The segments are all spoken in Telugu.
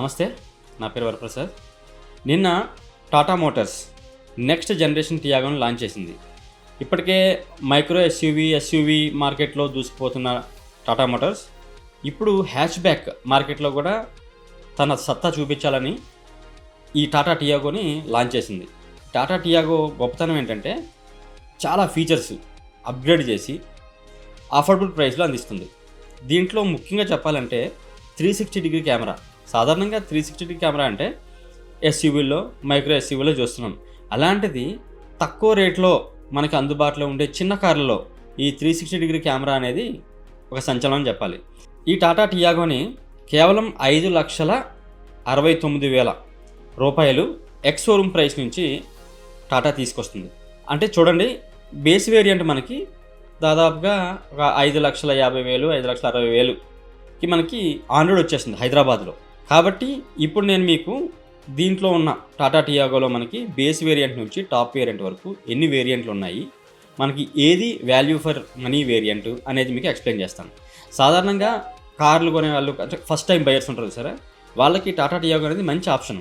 నమస్తే, నా పేరు వరప్రసాద్. నిన్న టాటా మోటార్స్ నెక్స్ట్ జనరేషన్ టియాగోని లాంచ్ చేసింది. ఇప్పటికే మైక్రో ఎస్యూవీ మార్కెట్లో దూసుకుపోతున్న టాటా మోటార్స్ ఇప్పుడు హ్యాచ్ బ్యాక్ మార్కెట్లో కూడా తన సత్తా చూపించాలని ఈ టాటా టియాగోని లాంచ్ చేసింది. టాటా టియాగో గొప్పతనం ఏంటంటే చాలా ఫీచర్స్ అప్గ్రేడ్ చేసి అఫోర్డబుల్ ప్రైస్లో అందిస్తుంది. దీంట్లో ముఖ్యంగా చెప్పాలంటే 360 డిగ్రీ కెమెరా. సాధారణంగా 360 డిగ్రీ కెమెరా అంటే ఎస్యూవీలో, మైక్రో ఎస్యూవీలో చూస్తున్నాం. అలాంటిది తక్కువ రేట్లో మనకి అందుబాటులో ఉండే చిన్న కార్లలో ఈ 360 డిగ్రీ కెమెరా అనేది ఒక సంచలనం చెప్పాలి. ఈ టాటా టియాగోని కేవలం 5,69,000 రూపాయలు ఎక్స్ షోరూమ్ ప్రైస్ నుంచి టాటా తీసుకొస్తుంది. అంటే చూడండి, బేస్ వేరియంట్ మనకి దాదాపుగా ఒక 5,50,000, 5,60,000కి మనకి ఆన్ రోడ్ వచ్చేస్తుంది హైదరాబాద్లో. కాబట్టి ఇప్పుడు నేను మీకు దీంట్లో ఉన్న టాటా టియాగోలో మనకి బేస్ వేరియంట్ నుంచి టాప్ వేరియంట్ వరకు ఎన్ని వేరియంట్లు ఉన్నాయి, మనకి ఏది వాల్యూ ఫర్ మనీ వేరియంట్ అనేది మీకు ఎక్స్ప్లెయిన్ చేస్తాను. సాధారణంగా కార్లు కొనే వాళ్ళు, ఫస్ట్ టైం బయర్స్ ఉంటారు సరే, వాళ్ళకి టాటా టియాగో అనేది మంచి ఆప్షన్.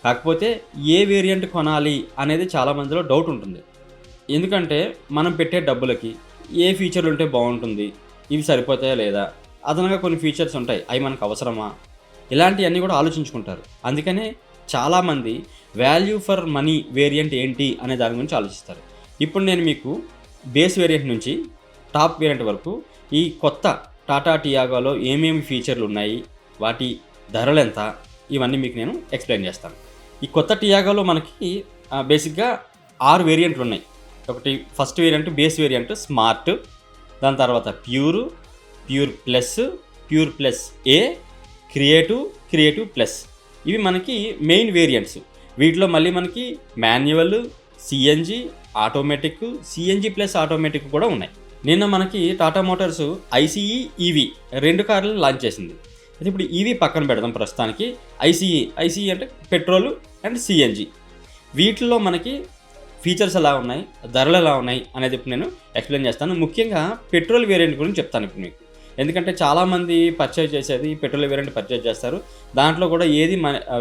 కాకపోతే ఏ వేరియంట్ కొనాలి అనేది చాలామందిలో డౌట్ ఉంటుంది. ఎందుకంటే మనం పెట్టే డబ్బులకి ఏ ఫీచర్లు ఉంటే బాగుంటుంది, ఇవి సరిపోతాయా లేదా, అదనంగా కొన్ని ఫీచర్స్ ఉంటాయి, అవి మనకు అవసరమా, ఇలాంటివన్నీ కూడా ఆలోచించుకుంటారు. అందుకనే చాలామంది వాల్యూ ఫర్ మనీ వేరియంట్ ఏంటి అనే దాని గురించి ఆలోచిస్తారు. ఇప్పుడు నేను మీకు బేస్ వేరియంట్ నుంచి టాప్ వేరియంట్ వరకు ఈ కొత్త టాటా టియాగోలో ఏమేమి ఫీచర్లు ఉన్నాయి, వాటి ధరలు ఎంత, ఇవన్నీ మీకు నేను ఎక్స్ప్లెయిన్ చేస్తాను. ఈ కొత్త టియాగోలో మనకి బేసిక్గా 6 వేరియంట్లు ఉన్నాయి. ఒకటి first variant base variant smart, దాని తర్వాత ప్యూర్ ప్లస్, ప్యూర్ ప్లస్ ఏ, క్రియేటివ్ ప్లస్. ఇవి మనకి మెయిన్ వేరియంట్స్. వీటిలో మళ్ళీ మనకి manual, CNG, automatic, CNG plus automatic కూడా ఉన్నాయి. నిన్న మనకి టాటా మోటార్స్ ఐసీఈ, ఈవీ 2 కార్లు లాంచ్ చేసింది. అయితే ఇప్పుడు ఈవీ పక్కన పెడదాం ప్రస్తుతానికి. ఐసీఈ అంటే పెట్రోల్ అండ్ సిఎన్జి. వీటిల్లో మనకి ఫీచర్స్ ఎలా ఉన్నాయి, ధరలు ఎలా ఉన్నాయి అనేది ఇప్పుడు నేను ఎక్స్ప్లెయిన్ చేస్తాను. ముఖ్యంగా పెట్రోల్ వేరియంట్ గురించి చెప్తాను ఇప్పుడు మీకు. ఎందుకంటే చాలామంది పర్చేజ్ చేసేది పెట్రోల్ వేరియంట్ పర్చేజ్ చేస్తారు. దాంట్లో కూడా ఏది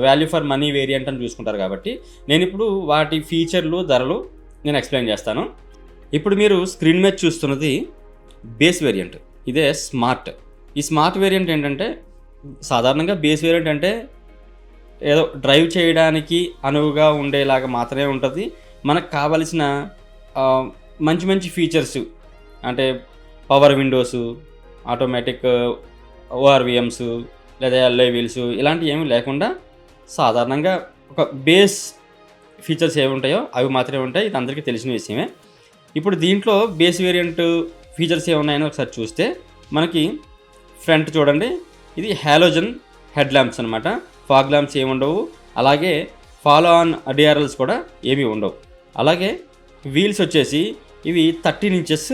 వాల్యూ ఫర్ మనీ వేరియంట్ అని చూసుకుంటారు. కాబట్టి నేను ఇప్పుడు వాటి ఫీచర్లు, ధరలు నేను ఎక్స్ప్లెయిన్ చేస్తాను. ఇప్పుడు మీరు స్క్రీన్ మీద చూస్తున్నది బేస్ వేరియంట్, ఇదే స్మార్ట్. ఈ స్మార్ట్ వేరియంట్ ఏంటంటే సాధారణంగా బేస్ వేరియంట్ అంటే ఏదో డ్రైవ్ చేయడానికి అనువుగా ఉండేలాగా మాత్రమే ఉంటుంది. మనకు కావలసిన మంచి ఫీచర్స్ అంటే పవర్ విండోస్, ఆటోమేటిక్ ఓఆర్విఎమ్స్ లేదా ఎల్ఐ వీల్స్ ఇలాంటివి ఏమీ లేకుండా సాధారణంగా ఒక బేస్ ఫీచర్స్ ఏమి ఉంటాయో అవి మాత్రమే ఉంటాయి. ఇది అందరికీ తెలిసిన విషయమే. ఇప్పుడు దీంట్లో బేస్ వేరియంట్ ఫీచర్స్ ఏమున్నాయని ఒకసారి చూస్తే మనకి ఫ్రంట్ చూడండి, ఇది హాలోజన్ హెడ్ ల్యాంప్స్ అనమాట. ఫాగ్ ల్యాంప్స్ ఏమి ఉండవు. అలాగే ఫాలో ఆన్ డిఆర్ఎల్స్ కూడా ఏమీ ఉండవు. అలాగే వీల్స్ వచ్చేసి ఇవి 13 ఇంచెస్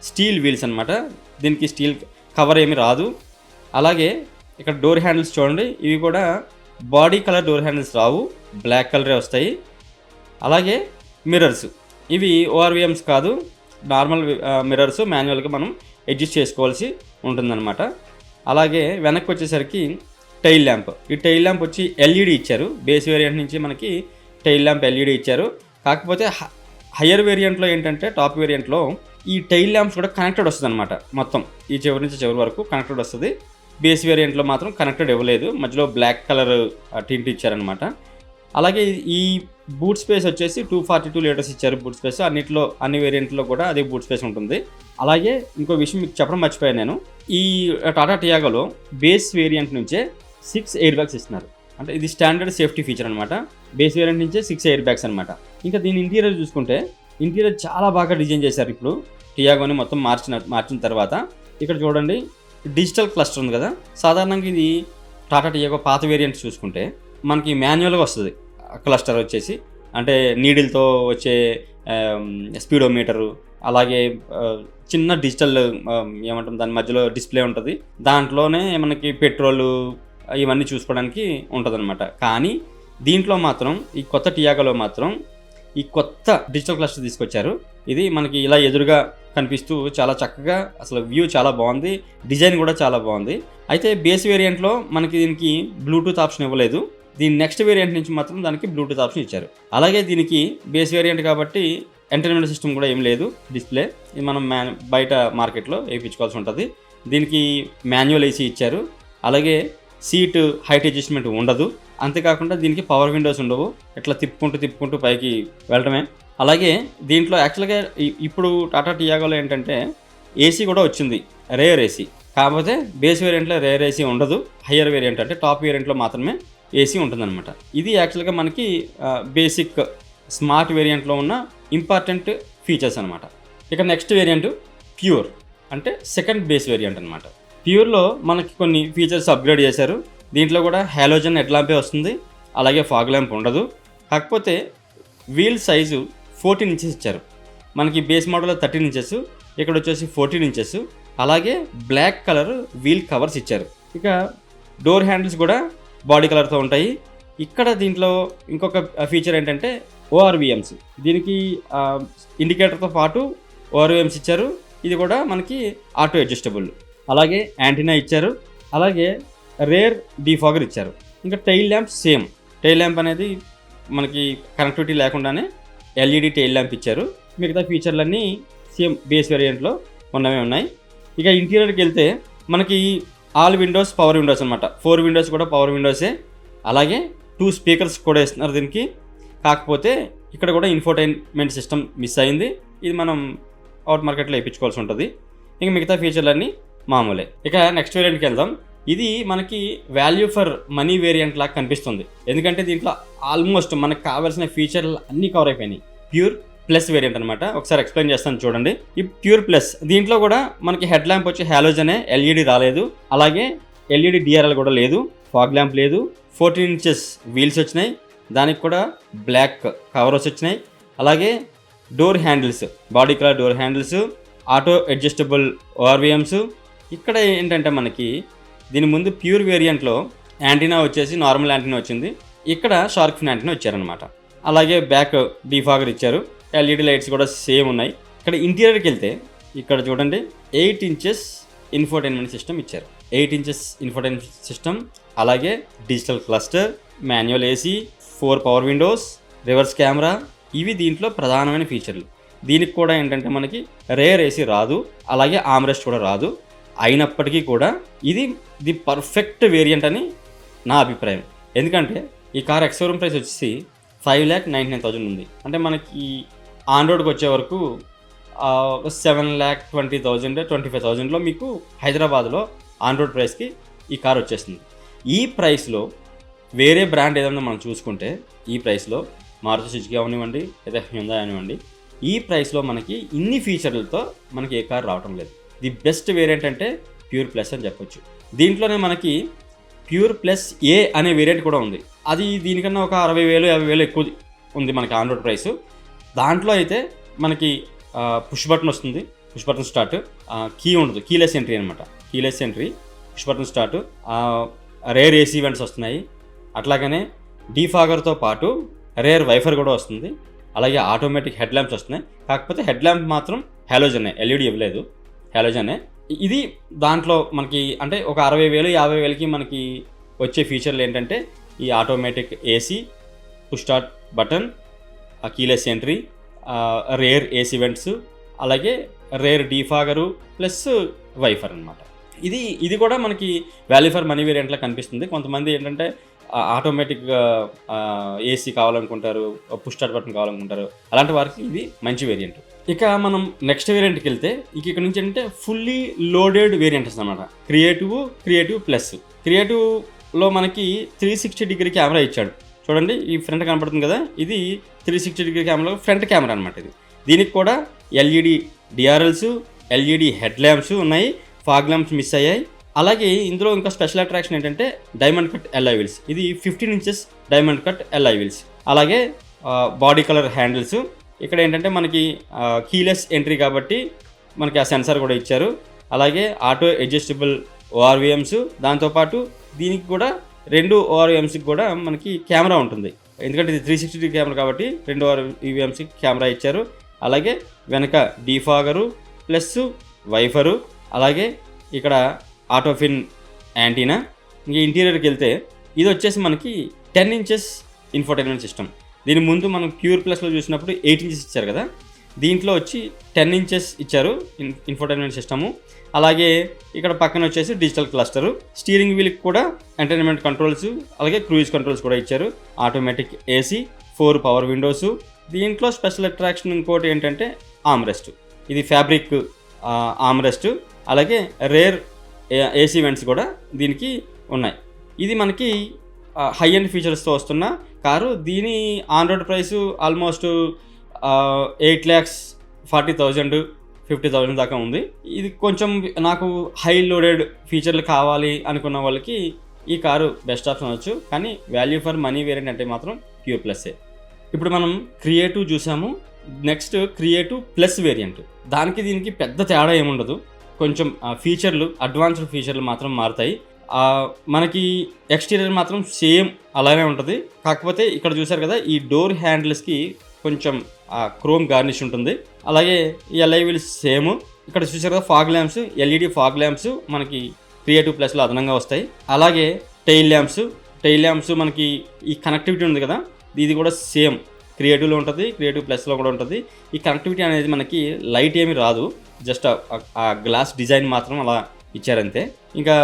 స్టీల్ వీల్స్ అనమాట. దీనికి స్టీల్ కవర్ ఏమి రాదు. అలాగే ఇక్కడ డోర్ హ్యాండిల్స్ చూడండి, ఇవి కూడా బాడీ కలర్ డోర్ హ్యాండిల్స్ రావు, బ్లాక్ కలరే వస్తాయి. అలాగే మిర్రర్స్, ఇవి ఓఆర్విఎమ్స్ కాదు, నార్మల్ మిర్రర్స్, మాన్యువల్గా మనం అడ్జస్ట్ చేసుకోవాల్సి ఉంటుందన్నమాట. అలాగే వెనక్కి వచ్చేసరికి టైల్ ల్యాంప్. ఈ టైల్ ల్యాంప్ వచ్చి ఎల్ఈడి ఇచ్చారు. బేస్ వేరియంట్ నుంచి మనకి టైల్ ల్యాంప్ ఎల్ఈడి ఇచ్చారు. కాకపోతే హయ్యర్ వేరియంట్లో ఏంటంటే టాప్ వేరియంట్లో ఈ టైల్ ల్యాంప్స్ కూడా కనెక్టెడ్ వస్తుంది అనమాట. మొత్తం ఈ చివరి నుంచి చివరి వరకు కనెక్టెడ్ వస్తుంది. బేస్ వేరియంట్లో మాత్రం కనెక్టెడ్ ఇవ్వలేదు, మధ్యలో బ్లాక్ కలర్ టింట్ ఇచ్చారనమాట. అలాగే ఈ బూట్ స్పేస్ వచ్చేసి 242 లీటర్స్ ఇచ్చారు బూట్ స్పేస్. అన్ని వేరియంట్లో కూడా అదే బూట్ స్పేస్ ఉంటుంది. అలాగే ఇంకో విషయం మీకు చెప్పడం మర్చిపోయాను నేను, ఈ టాటా టియాగోలో బేస్ వేరియంట్ నుంచే 6 ఎయిర్ బ్యాగ్స్ ఇస్తున్నారు. అంటే ఇది స్టాండర్డ్ సేఫ్టీ ఫీచర్ అనమాట. బేస్ వేరియంట్ నుంచే 6 ఎయిర్ బ్యాగ్స్ అనమాట. ఇంకా దీని ఇంటీరియర్ చూసుకుంటే ఇంటీరియర్ చాలా బాగా డిజైన్ చేశారు. ఇప్పుడు టియాగోని మొత్తం మార్చిన తర్వాత ఇక్కడ చూడండి, డిజిటల్ క్లస్టర్ ఉంది కదా. సాధారణంగా ఇది టాటా టియాగో పాత వేరియంట్స్ చూసుకుంటే మనకి మాన్యువల్గా వస్తుంది క్లస్టర్ వచ్చేసి. అంటే నీడిల్తో వచ్చే స్పీడోమీటరు, అలాగే చిన్న డిజిటల్ ఏమంటాం దాని మధ్యలో డిస్ప్లే ఉంటుంది. దాంట్లోనే మనకి పెట్రోల్ ఇవన్నీ చూసుకోవడానికి ఉంటుంది అనమాట. కానీ దీంట్లో మాత్రం ఈ కొత్త టియాగోలో మాత్రం ఈ కొత్త డిజిటల్ క్లస్టర్ తీసుకొచ్చారు. ఇది మనకి ఇలా ఎదురుగా కనిపిస్తూ చాలా చక్కగా అసలు వ్యూ చాలా బాగుంది, డిజైన్ కూడా చాలా బాగుంది. అయితే బేస్ వేరియంట్లో మనకి దీనికి బ్లూటూత్ ఆప్షన్ ఇవ్వలేదు. దీని నెక్స్ట్ వేరియంట్ నుంచి మాత్రం దానికి బ్లూటూత్ ఆప్షన్ ఇచ్చారు. అలాగే దీనికి బేస్ వేరియంట్ కాబట్టి ఎంటర్టైన్మెంట్ సిస్టమ్ కూడా ఏం లేదు. డిస్ప్లే ఇది మనం బయట మార్కెట్లో వేయించుకోవాల్సి ఉంటుంది. దీనికి మాన్యువల్ ఏసీ ఇచ్చారు. అలాగే సీట్ హైట్ అడ్జస్ట్మెంట్ ఉండదు. అంతేకాకుండా దీనికి పవర్ విండోస్ ఉండవు, ఇట్లా తిప్పుకుంటూ పైకి వెళ్ళటమే. అలాగే దీంట్లో యాక్చువల్గా ఇప్పుడు టాటా టియాగోలో ఏంటంటే ఏసీ కూడా వచ్చింది, రేర్ ఏసీ. కాకపోతే బేస్ వేరియంట్లో రేర్ ఏసీ ఉండదు. హయ్యర్ వేరియంట్ అంటే టాప్ వేరియంట్లో మాత్రమే ఏసీ ఉంటుందన్నమాట. ఇది యాక్చువల్గా మనకి బేసిక్ స్మార్ట్ వేరియంట్లో ఉన్న ఇంపార్టెంట్ ఫీచర్స్ అనమాట. ఇక నెక్స్ట్ వేరియంట్ ప్యూర్, అంటే సెకండ్ బేస్ వేరియంట్ అనమాట. ప్యూర్లో మనకి కొన్ని ఫీచర్స్ అప్గ్రేడ్ చేశారు. దీంట్లో కూడా హాలోజన్ హెడ్ ల్యాంపే వస్తుంది, అలాగే ఫాగ్ ల్యాంప్ ఉండదు. కాకపోతే వీల్ సైజు 14 ఇంచెస్ ఇచ్చారు. మనకి బేస్ మోడల్లో 13 ఇంచెస్, ఇక్కడ వచ్చేసి 14 ఇంచెస్. అలాగే బ్లాక్ కలర్ వీల్ కవర్స్ ఇచ్చారు. ఇక డోర్ హ్యాండిల్స్ కూడా బాడీ కలర్తో ఉంటాయి. ఇక్కడ దీంట్లో ఇంకొక ఫీచర్ ఏంటంటే ఓఆర్విఎమ్స్. దీనికి ఇండికేటర్తో పాటు ఓఆర్విఎమ్స్ ఇచ్చారు. ఇది కూడా మనకి ఆటో అడ్జస్టబుల్. అలాగే యాంటీనా ఇచ్చారు. అలాగే రేర్ డీఫాగర్ ఇచ్చారు. ఇంకా tail lamp same. Tail lamp అనేది మనకి కనెక్టివిటీ లేకుండానే ఎల్ఈడి టైల్ ల్యాంప్ ఇచ్చారు. మిగతా ఫీచర్లన్నీ సేమ్ బేస్ వేరియంట్లో ఉన్నవే ఉన్నాయి. ఇక ఇంటీరియర్కి వెళ్తే మనకి ఆల్ విండోస్ పవర్ విండోస్ అనమాట. 4 విండోస్ కూడా పవర్ విండోసే. అలాగే 2 స్పీకర్స్ కూడా ఇస్తున్నారు దీనికి. కాకపోతే ఇక్కడ కూడా ఇన్ఫోటైన్మెంట్ సిస్టమ్ మిస్ అయింది. ఇది మనం అవుట్ మార్కెట్లో వేయించుకోవాల్సి ఉంటుంది. ఇంక మిగతా ఫీచర్లన్నీ మామూలే. ఇక నెక్స్ట్ వేరియంట్కి వెళ్దాం. ఇది మనకి వాల్యూ ఫర్ మనీ వేరియంట్ లాగా కనిపిస్తుంది. ఎందుకంటే దీంట్లో ఆల్మోస్ట్ మనకు కావాల్సిన ఫీచర్లు అన్నీ కవర్ అయిపోయినాయి. ప్యూర్ ప్లస్ వేరియంట్ అనమాట. ఒకసారి ఎక్స్ప్లెయిన్ చేస్తాను చూడండి. ఈ ప్యూర్ ప్లస్ దీంట్లో కూడా మనకి హెడ్ ల్యాంప్ వచ్చి హాలోజనే, ఎల్ఈడి రాలేదు. అలాగే ఎల్ఈడి డిఆర్ఎల్ కూడా లేదు, ఫాగ్ ల్యాంప్ లేదు. 14 ఇంచెస్ వీల్స్ వచ్చినాయి, దానికి కూడా బ్లాక్ కవర్స్ వచ్చినాయి. అలాగే door handles, body colour door handles, auto adjustable ORVMs. ఇక్కడ ఏంటంటే మనకి దీని ముందు ప్యూర్ వేరియంట్లో యాంటీనా వచ్చేసి నార్మల్ యాంటీనా వచ్చింది. ఇక్కడ షార్క్ ఫిన్ యాంటీనా వచ్చారనమాట. అలాగే బ్యాక్ డీఫాగర్ ఇచ్చారు. ఎల్ఈడి లైట్స్ కూడా సేమ్ ఉన్నాయి. ఇక్కడ ఇంటీరియర్కి వెళ్తే ఇక్కడ చూడండి 8 ఇంచెస్ ఇన్ఫోటైన్మెంట్ సిస్టమ్ ఇచ్చారు. 8 ఇంచెస్ ఇన్ఫోటైన్మెంట్ సిస్టమ్. అలాగే digital cluster, manual AC, 4 power Windows, reverse camera. ఇవి దీంట్లో ప్రధానమైన ఫీచర్లు. దీనికి కూడా ఏంటంటే మనకి రేర్ ఏసీ రాదు, అలాగే ఆమ్రెస్ట్ కూడా రాదు. అయినప్పటికీ కూడా ఇది ది పర్ఫెక్ట్ వేరియంట్ అని నా అభిప్రాయం. ఎందుకంటే ఈ కార్ ఎక్స్-షోరూమ్ ప్రైస్ వచ్చేసి 5,99,000 ఉంది. అంటే మనకి ఆన్ రోడ్కి వచ్చే వరకు 7,20,000 25,000లో మీకు హైదరాబాద్లో ఆన్ రోడ్ ప్రైస్కి ఈ కార్ వచ్చేస్తుంది. ఈ ప్రైస్లో వేరే బ్రాండ్ ఏదైనా మనం చూసుకుంటే ఈ ప్రైస్లో మారుతి సుజుకి అవనివ్వండి లేదా హ్యుందాయ్ అనివ్వండి, ఈ ప్రైస్లో మనకి ఇన్ని ఫీచర్లతో మనకి ఏ కార్ రావటం లేదు. ది బెస్ట్ వేరియంట్ అంటే ప్యూర్ ప్లస్ అని చెప్పొచ్చు. దీంట్లోనే మనకి ప్యూర్ ప్లస్ ఏ అనే వేరియంట్ కూడా ఉంది. అది దీనికన్నా ఒక 60,000 50,000 ఎక్కువ ఉంది మనకి ఆన్ రోడ్ ప్రైస్. దాంట్లో అయితే మనకి పుష్ బటన్ వస్తుంది, పుష్ బటన్ స్టార్ట్. కీ ఉండదు, కీలెస్ ఎంట్రీ అనమాట. Keyless entry, push button start. Rare AC events వస్తున్నాయి. అట్లాగనే డీఫాగర్తో పాటు రేర్ వైఫర్ కూడా వస్తుంది. అలాగే ఆటోమేటిక్ హెడ్ ల్యాంప్స్ వస్తున్నాయి. కాకపోతే హెడ్ ల్యాంప్ మాత్రం హాలోజనే, ఎల్ఈడి ఇవ్వలేదు, హాలోజనే. ఇది దాంట్లో మనకి అంటే ఒక 60,000 50,000కి మనకి వచ్చే ఫీచర్లు ఏంటంటే ఈ automatic AC, push start button, keyless entry, rare AC events, అలాగే రేర్ డీఫాగరు ప్లస్ వైఫర్ అనమాట. ఇది కూడా మనకి వాల్యూ ఫర్ మనీ వేరియంట్లో కనిపిస్తుంది. కొంతమంది ఏంటంటే ఆటోమేటిక్గా ఏసీ కావాలనుకుంటారు, పుష్ స్టార్ట్ బటన్ కావాలనుకుంటారు. అలాంటి వారికి ఇది మంచి వేరియంట్. ఇక మనం నెక్స్ట్ వేరియంట్కి వెళ్తే ఇక్కడ నుంచి అంటే ఫుల్లీ లోడెడ్ వేరియంట్స్ అనమాట. Creative plus. క్రియేటివ్లో మనకి 360 డిగ్రీ కెమెరా ఇచ్చాడు. చూడండి ఈ ఫ్రంట్ కనపడుతుంది కదా, ఇది 360 డిగ్రీ కెమెరా ఫ్రంట్ కెమెరా అనమాట. దీనికి కూడా LED DRLs, LED head lamps ఉన్నాయి, ఫాగ్ ల్యాంప్స్ మిస్ అయ్యాయి. అలాగే ఇందులో ఇంకా స్పెషల్ అట్రాక్షన్ ఏంటంటే డైమండ్ కట్ ఎల్ఐ వీల్స్. ఇది 15 inches diamond cut alloy wheels. అలాగే బాడీ కలర్ హ్యాండిల్స్. ఇక్కడ ఏంటంటే మనకి కీలెస్ ఎంట్రీ కాబట్టి మనకి ఆ సెన్సార్ కూడా ఇచ్చారు. అలాగే ఆటో అడ్జస్టబుల్ ఓఆర్విఎమ్స్. దాంతోపాటు దీనికి కూడా 2 ఓఆర్విఎమ్స్కి కూడా మనకి కెమెరా ఉంటుంది. ఎందుకంటే ఇది 360 డిగ్రీ కెమెరా కాబట్టి 2 UVMC కెమెరా ఇచ్చారు. అలాగే వెనక డీఫాగరు ప్లస్ వైఫరు, అలాగే ఇక్కడ ఆటోఫిన్ యాంటీనా. ఇంక ఇంటీరియర్కి వెళ్తే ఇది వచ్చేసి మనకి 10 inches ఇన్ఫోటైన్మెంట్ సిస్టమ్. దీని ముందు మనం ప్యూర్ ప్లస్లో చూసినప్పుడు 8 inches ఇచ్చారు కదా, దీంట్లో వచ్చి 10 inches ఇచ్చారు ఇన్ఫోటైన్మెంట్ సిస్టము. అలాగే ఇక్కడ పక్కన వచ్చేసి డిజిటల్ క్లస్టరు, స్టీరింగ్ వీల్కి కూడా ఎంటర్టైన్మెంట్ కంట్రోల్స్, అలాగే క్రూయిజ్ కంట్రోల్స్ కూడా ఇచ్చారు. Automatic AC, 4 power Windows. దీంట్లో స్పెషల్ అట్రాక్షన్ ఇంకోటి ఏంటంటే ఆమ్రెస్ట్. ఇది ఫ్యాబ్రిక్ ఆమ్రెస్ట్, అలాగే రేర్ AC వెంట్స్ కూడా దీనికి ఉన్నాయి. ఇది మనకి హై ఎండ్ ఫీచర్స్తో వస్తున్న కారు. దీని ఆన్ రోడ్ ప్రైసు ఆల్మోస్ట్ 8,40,000 50,000 దాకా ఉంది. ఇది కొంచెం నాకు హై లోడెడ్ ఫీచర్లు కావాలి అనుకున్న వాళ్ళకి ఈ కారు బెస్ట్ ఆప్షన్ అవ్వచ్చు. కానీ వాల్యూ ఫర్ మనీ వేరియంట్ అంటే మాత్రం ప్యూర్ ప్లస్సే. ఇప్పుడు మనం క్రియేటివ్ చూసాము, నెక్స్ట్ క్రియేటివ్ ప్లస్ వేరియంట్. దానికి దీనికి పెద్ద తేడా ఏముండదు, కొంచెం ఫీచర్లు అడ్వాన్స్డ్ ఫీచర్లు మాత్రం మారుతాయి. మనకి ఎక్స్టీరియర్ మాత్రం సేమ్ అలానే ఉంటుంది. కాకపోతే ఇక్కడ చూసారు కదా, ఈ డోర్ హ్యాండిల్స్కి కొంచెం క్రోమ్ గార్నిష్ ఉంటుంది. అలాగే ఈ LI వీల్స్ సేమ్. ఇక్కడ చూసారు కదా, fog lamps, LED fog lamps మనకి క్రియేటివ్ ప్లస్లో అదనంగా వస్తాయి. అలాగే టైల్ ల్యాంప్స్ మనకి ఈ కనెక్టివిటీ ఉంది కదా, ఇది కూడా సేమ్ క్రియేటివ్లో ఉంటుంది, క్రియేటివ్ ప్లస్లో కూడా ఉంటుంది. ఈ కనెక్టివిటీ అనేది మనకి లైట్ ఏమీ రాదు, జస్ట్ ఆ గ్లాస్ డిజైన్ మాత్రం అలా ఇచ్చారంతే. ఇంకా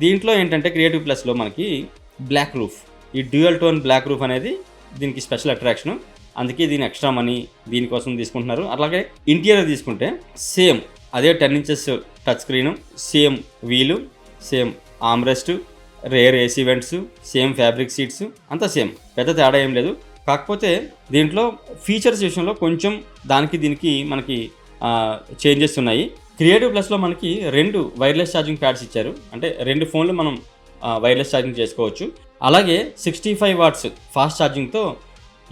దీంట్లో ఏంటంటే క్రియేటివ్ ప్లస్లో మనకి బ్లాక్ రూఫ్, ఈ డ్యూయల్ టోన్ బ్లాక్ రూఫ్ అనేది దీనికి స్పెషల్ అట్రాక్షన్. అందుకే దీని ఎక్స్ట్రా మనీ దీనికోసం తీసుకుంటున్నారు. అలాగే ఇంటీరియర్ తీసుకుంటే సేమ్ అదే 10 inches టచ్ స్క్రీను, సేమ్ వీలు, same armrest, rare AC vents, same fabric seats, అంతా సేమ్, పెద్ద తేడా ఏం లేదు. కాకపోతే దీంట్లో ఫీచర్స్ విషయంలో కొంచెం దానికి దీనికి మనకి చేంజెస్ ఉన్నాయి. క్రియేటివ్ ప్లస్లో మనకి 2 వైర్లెస్ ఛార్జింగ్ ప్యాడ్స్ ఇచ్చారు, అంటే 2 ఫోన్లు మనం వైర్లెస్ ఛార్జింగ్ చేసుకోవచ్చు. అలాగే 65 watts ఫాస్ట్ ఛార్జింగ్తో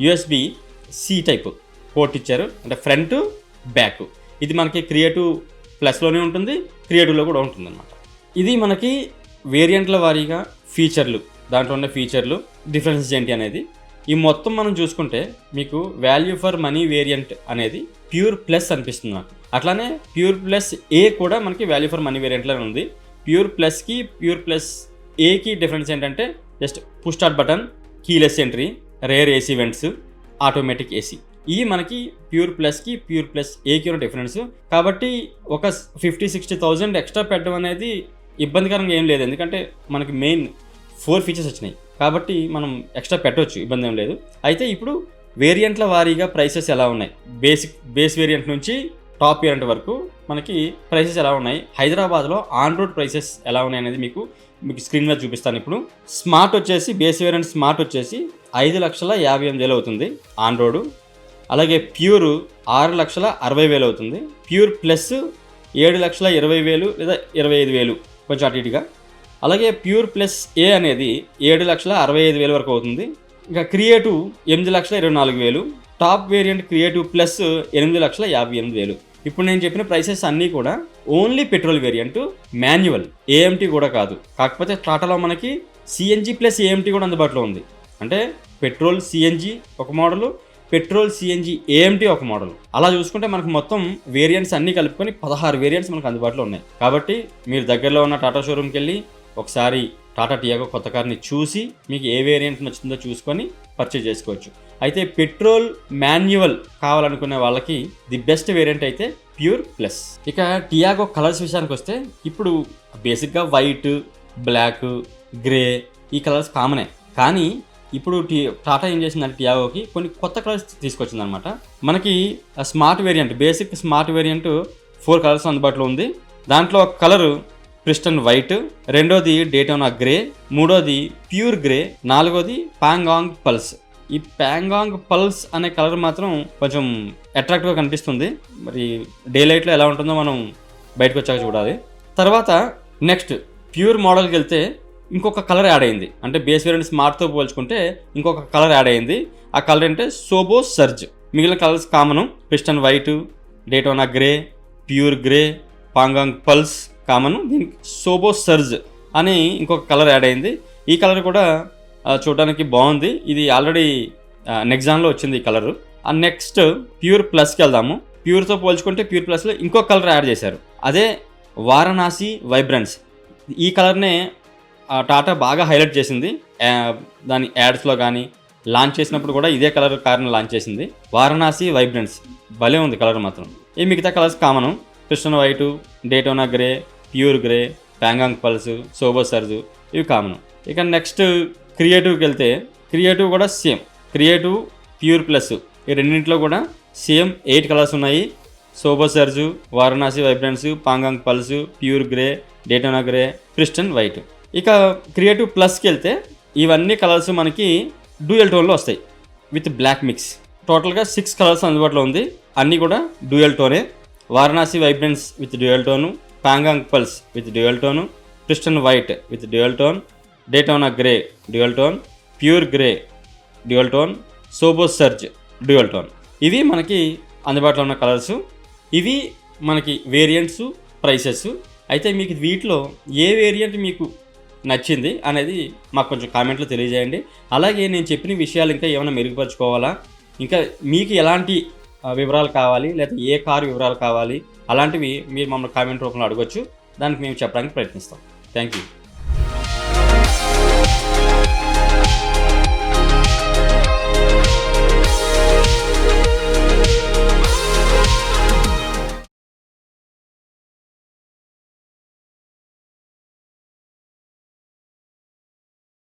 USB-C టైప్ పోర్ట్ ఇచ్చారు, అంటే ఫ్రంట్ బ్యాక్. ఇది మనకి క్రియేటివ్ ప్లస్లోనే ఉంటుంది, క్రియేటివ్లో కూడా ఉంటుంది అన్నమాట. ఇది మనకి వేరియంట్ల వారీగా ఫీచర్లు, దాంట్లో ఉన్న ఫీచర్లు డిఫరెన్సెస్ ఏంటి అనేది ఈ మొత్తం మనం చూసుకుంటే మీకు వాల్యూ ఫర్ మనీ వేరియంట్ అనేది ప్యూర్ ప్లస్ అనిపిస్తుంది నాకు. అట్లానే ప్యూర్ ప్లస్ ఏ కూడా మనకి వాల్యూ ఫర్ మనీ వేరియంట్లోనే ఉంది. ప్యూర్ ప్లస్కి ప్యూర్ ప్లస్ ఏకి డిఫరెన్స్ ఏంటంటే just push start button, keyless entry, rare AC vents, automatic AC. ఇవి మనకి ప్యూర్ ప్లస్కి ప్యూర్ ప్లస్ ఏకి ఉన్న డిఫరెన్స్. కాబట్టి ఒక 50-60,000 ఎక్స్ట్రా పెట్టడం అనేది ఇబ్బందికరంగా ఏం లేదు, ఎందుకంటే మనకి మెయిన్ 4 ఫీచర్స్ వచ్చినాయి కాబట్టి మనం ఎక్స్ట్రా పెట్టవచ్చు, ఇబ్బంది ఏం లేదు. అయితే ఇప్పుడు వేరియంట్ల వారీగా ప్రైసెస్ ఎలా ఉన్నాయి, బేస్ వేరియంట్ నుంచి టాప్ వేరియంట్ వరకు మనకి ప్రైసెస్ ఎలా ఉన్నాయి, హైదరాబాద్లో ఆన్ రోడ్ ప్రైసెస్ ఎలా ఉన్నాయి అనేది మీకు స్క్రీన్ మీద చూపిస్తాను. ఇప్పుడు స్మార్ట్ వచ్చేసి బేస్ వేరియంట్ స్మార్ట్ వచ్చేసి 5,58,000 అవుతుంది ఆన్ రోడ్. అలాగే ప్యూర్ 6,60,000 అవుతుంది. ప్యూర్ ప్లస్ 7,20,000 లేదా 25,000 కొంచెం అటు ఇటుగా. అలాగే ప్యూర్ ప్లస్ ఏ అనేది 7,65,000 వరకు అవుతుంది. ఇంకా creative 8,24,000. Top variant creative plus 8,58,000. ఇప్పుడు నేను చెప్పిన ప్రైసెస్ అన్నీ కూడా only petrol variant, manual, AMT కూడా కాదు. కాకపోతే టాటాలో మనకి CNG ప్లస్ AMT కూడా అందుబాటులో ఉంది. అంటే పెట్రోల్ CNG ఒక మోడలు, పెట్రోల్ CNG AMT ఒక మోడల్. అలా చూసుకుంటే మనకు మొత్తం వేరియంట్స్ అన్నీ కలుపుకొని 16 వేరియంట్స్ మనకు అందుబాటులో ఉన్నాయి. కాబట్టి మీరు దగ్గరలో ఉన్న టాటా షోరూమ్కి వెళ్ళి ఒకసారి టాటా టియాగో కొత్త కార్ని చూసి మీకు ఏ వేరియంట్ నచ్చిందో చూసుకొని పర్చేజ్ చేసుకోవచ్చు. అయితే పెట్రోల్ మాన్యువల్ కావాలనుకునే వాళ్ళకి ది బెస్ట్ వేరియంట్ అయితే ప్యూర్ ప్లస్. ఇక టియాగో కలర్స్ విషయానికి వస్తే ఇప్పుడు బేసిక్గా వైట్, బ్లాక్, గ్రే ఈ కలర్స్ కామనే. కానీ ఇప్పుడు టాటా ఏం చేసిందంటే టియాగోకి కొన్ని కొత్త కలర్స్ తీసుకొచ్చిందనమాట. మనకి smart variant, basic smart variant 4 colours అందుబాటులో ఉంది. దాంట్లో ఒక కలరు ప్రిస్టన్ వైట్, రెండోది డేటోనా గ్రే, మూడోది ప్యూర్ గ్రే, నాలుగోది పాంగాంగ్ పల్స్. ఈ పాంగాంగ్ పల్స్ అనే కలర్ మాత్రం కొంచెం అట్రాక్టివ్గా కనిపిస్తుంది. మరి డే లైట్లో ఎలా ఉంటుందో మనం బయటకు వచ్చాక చూడాలి. తర్వాత నెక్స్ట్ ప్యూర్ మోడల్కి వెళ్తే ఇంకొక కలర్ యాడ్ అయింది, అంటే బేస్ వేరియంట్ స్మార్ట్తో పోల్చుకుంటే ఇంకొక కలర్ యాడ్ అయింది. ఆ కలర్ అంటే సోబో సర్జ్. మిగిలిన colours common, pristine white, Daytona grey, pure grey, Pangong pulse common. దీనికి సోబో సర్జ్ అని ఇంకొక కలర్ యాడ్ అయింది. ఈ కలర్ కూడా చూడడానికి బాగుంది. ఇది ఆల్రెడీ నెక్సాన్లో వచ్చింది ఈ కలరు. నెక్స్ట్ ప్యూర్ ప్లస్కి వెళ్దాము. ప్యూర్తో పోల్చుకుంటే ప్యూర్ ప్లస్లో ఇంకో కలర్ యాడ్ చేశారు, అదే వారణాసి వైబ్రెన్స్. ఈ కలర్నే టాటా బాగా హైలైట్ చేసింది దాని యాడ్స్లో కానీ, లాంచ్ చేసినప్పుడు కూడా ఇదే కలర్ కార్ని లాంచ్ చేసింది. వారణాసి వైబ్రెన్స్ భలే ఉంది కలర్ మాత్రం. ఈ మిగతా colours common, crystal white, Daytona grey, pure grey, Pangong pulse, sober surge ఇవి కామను. ఇక నెక్స్ట్ క్రియేటివ్కి వెళ్తే క్రియేటివ్ కూడా సేమ్. క్రియేటివ్, ప్యూర్ ప్లస్ ఈ రెండింటిలో కూడా సేమ్ 8 కలర్స్ ఉన్నాయి. Sober surge, Varanasi vibrance, Pangong pulse, pure grey, Daytona grey, crystal white. ఇక క్రియేటివ్ ప్లస్కి వెళ్తే ఇవన్నీ కలర్స్ మనకి డ్యూయల్ టోన్లో వస్తాయి విత్ బ్లాక్ మిక్స్. టోటల్గా 6 కలర్స్ అందుబాటులో ఉంది, అన్నీ కూడా డ్యూయల్ టోనే. Varanasi vibrance with dual tone, Pangong pulse with dual tone, crystal white with dual tone, Daytona grey dual tone, pure grey dual tone, sober surge dual tone. ఇవి మనకి అందుబాటులో ఉన్న కలర్స్. ఇవి మనకి వేరియంట్స్, ప్రైసెస్. అయితే మీకు వీటిలో ఏ వేరియంట్ మీకు నచ్చింది అనేది మాకు కొంచెం కామెంట్లో తెలియజేయండి. అలాగే నేను చెప్పిన విషయాలు ఇంకా ఏమైనా మెరుగుపరుచుకోవాలా, ఇంకా మీకు ఎలాంటి వివరాలు కావాలి, లేదా ఏ కారు వివరాలు కావాలి, అలాంటివి మీరు మమ్మల్ని కామెంట్ రూపంలో అడగొచ్చు. దానికి మేము చెప్పడానికి ప్రయత్నిస్తాం. Thank you.